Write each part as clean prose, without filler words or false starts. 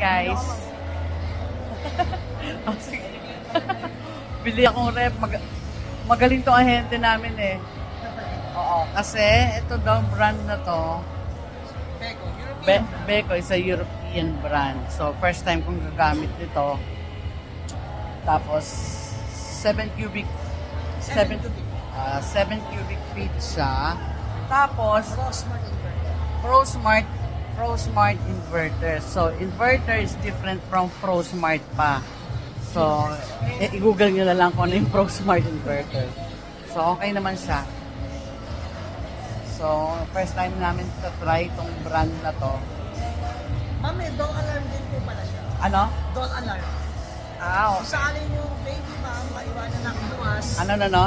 guys. Oh, sige. Bili akong rep. Magaling tong ahente namin eh. Oo, kasi ito daw brand na to. Beko is a European brand. So, first time kong gagamit nito. Tapos, 7 cubic feet siya. Tapos, ProSmart inverter. So, inverter is different from ProSmart pa. So, i-google nyo na lang kung ano yung ProSmart inverter. So, okay naman siya. So, first time namin try itong brand na to. Ma'am, may door alarm din po pala siya. Ano? Door alarm. Ah, Kung sakaling yung baby ma'am, maiwanan na bukas. ano no?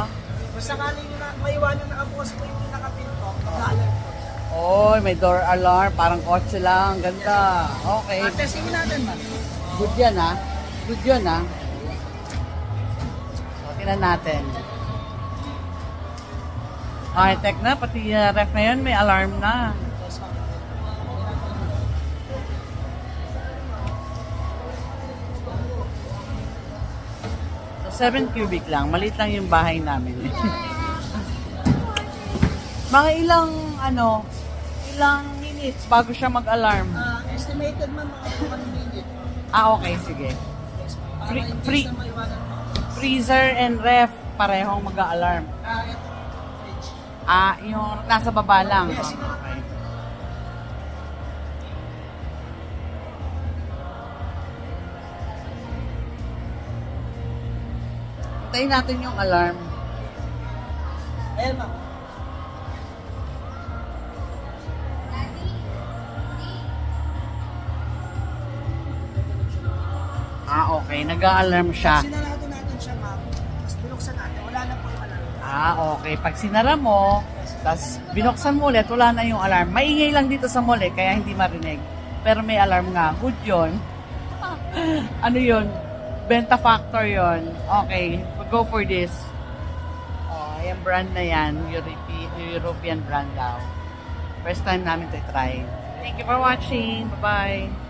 Kung sakaling yung maiwanan na bukas po yung pinakapinto, mag-alarm po siya. Oy, may door alarm. Parang kotse lang. Ganda. Okay. Testing natin ma'am. Good yan ha. Good yun ha. So, tingnan natin. High-tech na. Pati ref na yun, may alarm na. So, 7 cubic lang. Maliit lang yung bahay namin. Mga ilang minutes bago siya mag-alarm. Estimated ma'am, mga 1 minute. Ah, okay. Sige. Free. Freezer and ref, parehong mag-alarm. Ito, fridge. Ah, yung nasa baba lang. Yes. Okay. Hintayin natin yung alarm. Ayan ma'am. Ah, okay. Nag-a-alarm siya. Sinarado natin siya ma'am. Tapos binuksan natin. Wala na po yung alarm. Ah, okay. Pag sinara mo, tapos binuksan mo ulit, wala na yung alarm. Maingay lang dito sa mall eh, kaya hindi marinig. Pero may alarm nga. Good yun. Ano yun? Benta factor yun. Okay. Go for this. Oh, yung brand na yan. European brand daw. First time namin to try. Thank you for watching. Bye-bye.